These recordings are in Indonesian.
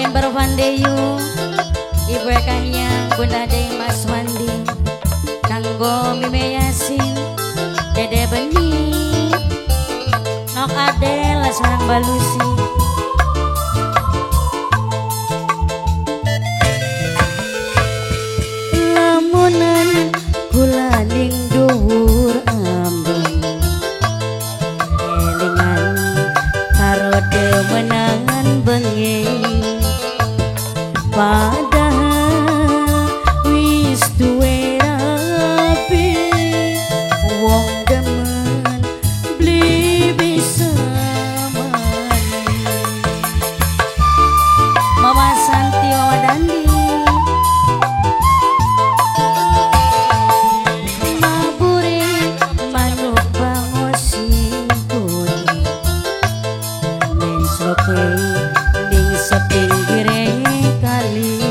member Vandeyu, Ibu Ekahnya, Bunda Dei Mas Wandi, Kanggo Mime Yasin, Dede Beni, Nok Adel, Sarang Balusi. Lamunan kula ning dhuwur ambon, elingan karo demenangan bengi. Padahal wis duwe rapi, wong demen beli bisa mani. Mama Santi, Mama Dandi, mabure manuk bangosi kuni, mensloke ning sepinggire kali,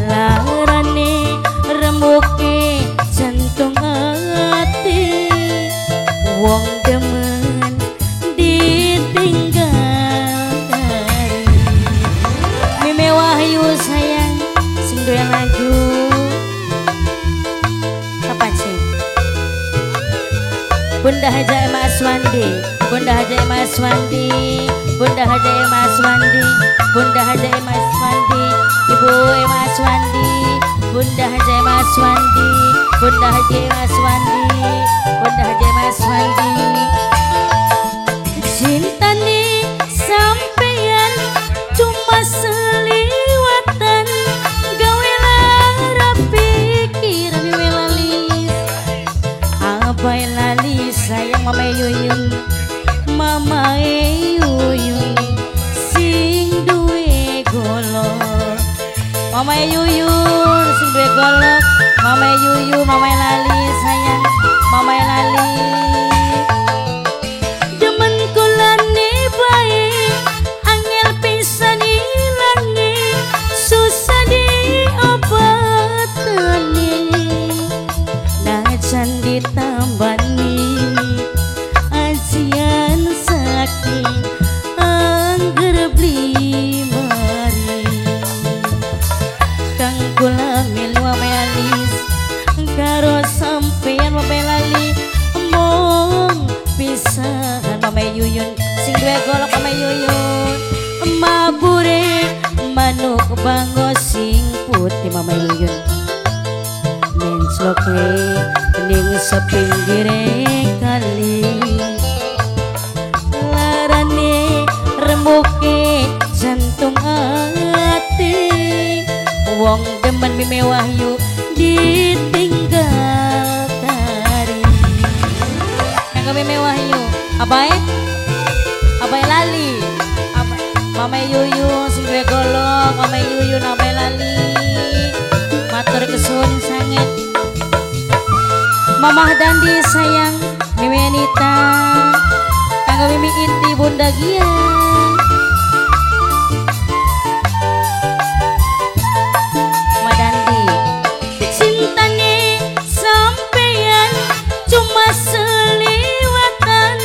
larane rembuke jantung hati, wong demen ditinggal dari. Mime Wahyu sayang sing duwe lagu kapan sih? Bunda Haja Mas Wandi, Bunda Haja Mas Wandi, Bunda Haja Mas Wandi, Bunda Haja Mas Wandi, Ibu Mas Wandi, Bunda Haja Mas Wandi, Bunda Haja Mas Wandi, Bunda Haja Mas Wandi. Cinta nih sampeyan cuma seliwatan, gawe lara pikiran melalis. Abai lali sayang Mama Yuyun, Mama Yuyun sing duwe golok. Mama Yuyun sing duwe golok, Mama Yuyun, Mama lali sayang, Mama lali. Demen kula ne bae, angel pisan ilange, susah diobatane. Najan ditambani ajian saking angger beli mari. Kang kula milu alis karo sampeyan Mama lali, mong pisahan Mama Yuyun sing duwe golok. Mama Yuyun mabure manuk bangos sing putih. Mama Yuyun mensloke ning sepinggire kali, larane rembuke jantung hati, wong demen Mime Wahyu ditinggal dari. Kanggo Mime Wahyu abae abae lali, abae Mama Yuyun sing duwe golok, Mama Yuyun abae lali, matur kesuwun sanget. Mama Dandi sayang, Mimi Anita, kanggo Mimi Inti, Bunda Gia. Mama Dandi, cintane sampeyan cuma seliwatan,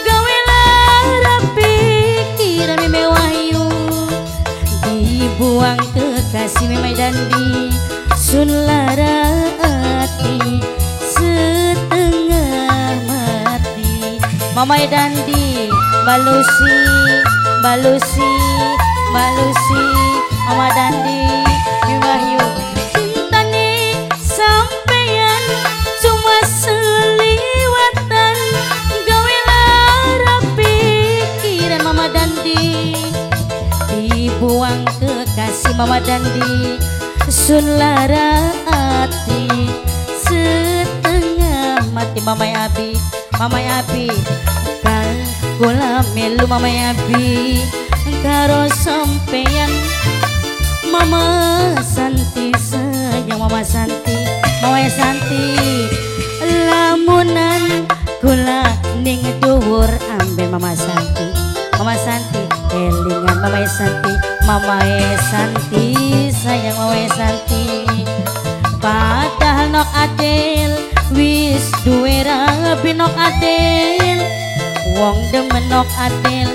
gawe lara pikiran Mimi Wahyu, dibuang kekasih Mimi Dandi, sun lara hati setengah mati. Mama Dandi, Balusi, Balusi, Balusi, Mama Dandi, Wahyu. Cintane sampeyan cuma seliwatan, gawe lara pikiran Mama Dandi, dibuang kekasih Mama Dandi, sun lara hati setengah mati. Mama Abi, Mama Abi, kang kula melu Mama Abi karo sampeyan Mama Santi sayang. Mama Santi, Mama Santi, lamunan kula ning dhuwur ambe Mama Santi, Mama Santi elingan Mama Santi, Mama Santi sayang Mama Santi. Padahal nok adil wis duwe rabi nok adil, wong demen nok adil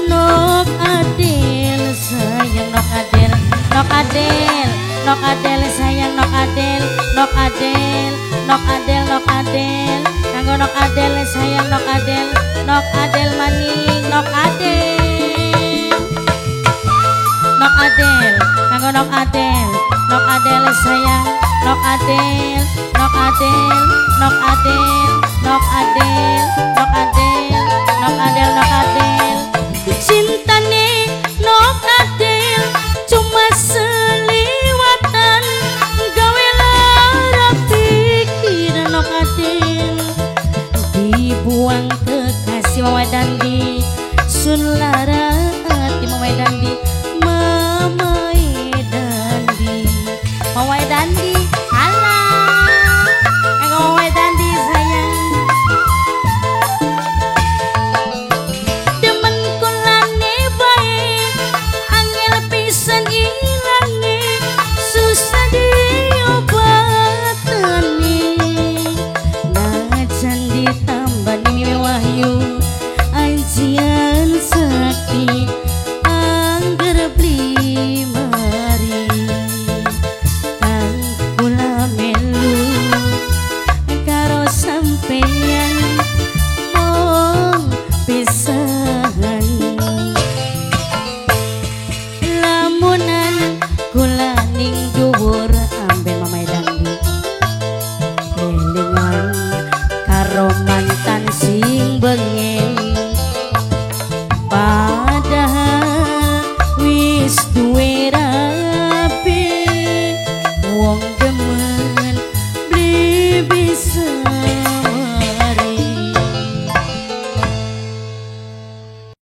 Nok Adel sayang Nok Adel, Nok Adel, Nok Adel sayang Nok Adel, Nok Adel, Nok Adel, Nok Adel, kanggo Nok Adel sayang Nok Adel, Nok Adel maning Nok Adel, Nok Adel, kanggo Nok Adel, Nok Adel sayang Nok Adel, Nok Adel, Nok Adel, Nok Adel, Nok Adel, Nok Adel, Nok Adel, cintane Nok